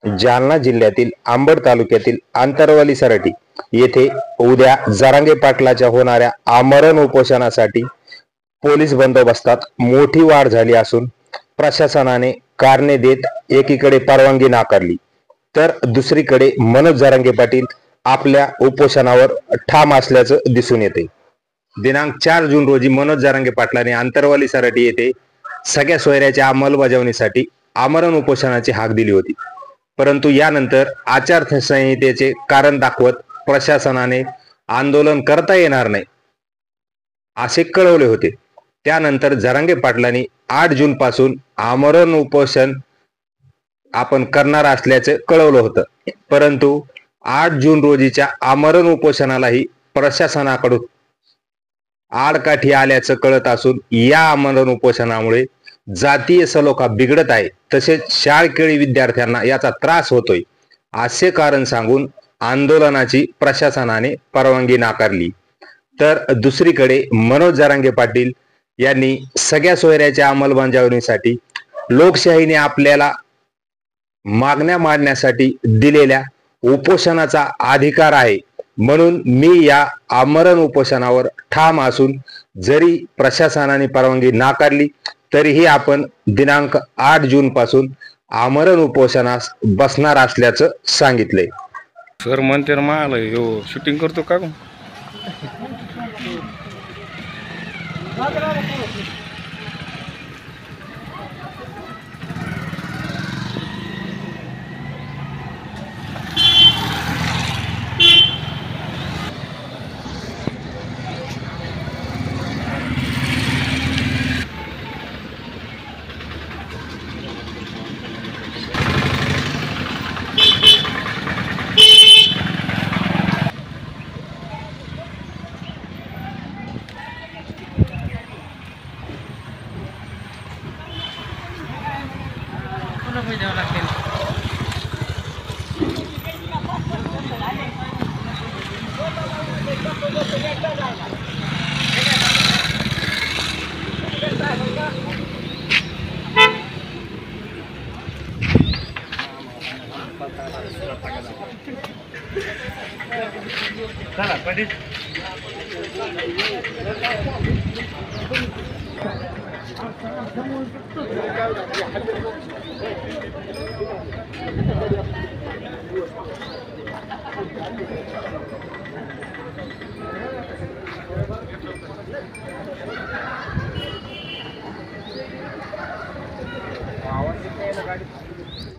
जालना जिल्ह्यातील अंबड तालुक्यातील आंतरवाली सराटी येथे उद्या जरांगे पाटलाच्या होणाऱ्या आमरण उपोषणासाठी पोलीस बंदोबस्तात मोठी वाढ झाली असून प्रशासनाने कारणे देत एकीकडे परवानगी नाकारली तर दुसरीकडे मनोज जरांगे पाटील आपल्या उपोषणावर ठाम असल्याचं दिसून येते। दिनांक 4 जून रोजी मनोज जरांगे पाटलांनी आंतरवाली सराटी येथे सगळ्या सोयऱ्याच्या अंमलबजावणीसाठी आमरण उपोषणाची हाक दिली होती। परंतु यानंतर आचारसंहितेचे कारण दाखवत प्रशासनाने आंदोलन करता येणार नाही असे कळवले होते। त्यानंतर जरांगे पाटलांनी 8 जून पासून आमरण उपोषण आपण करणार असल्याचे कळवलं होतं। परंतु 8 जून रोजीच्या आमरण उपोषणालाही प्रशासनाकडून आडकाठी आल्याचं कळत असून या आमरण उपोषणामुळे जातीय सलोखा बिघडत आहे, तसेच शाळकरी विद्यार्थ्यांना याचा त्रास होतोय असे कारण सांगून आंदोलनाची प्रशासनाने परवानगी नाकारली। तर दुसरीकडे मनोज जरांगे पाटील यांनी सगळ्या सोयऱ्याच्या अंमलबजावणीसाठी लोकशाहीने आपल्याला मागण्या मांडण्यासाठी दिलेल्या उपोषणाचा अधिकार आहे, म्हणून मी या आमरण उपोषणावर ठाम असून जरी प्रशासनाने परवानगी नाकारली तरीही आपण दिनांक 8 जून पासून आमरण उपोषणास बसणार असल्याचं सांगितले। सर म्हणते मला यो शूटिंग करतो का गो? चला पाटील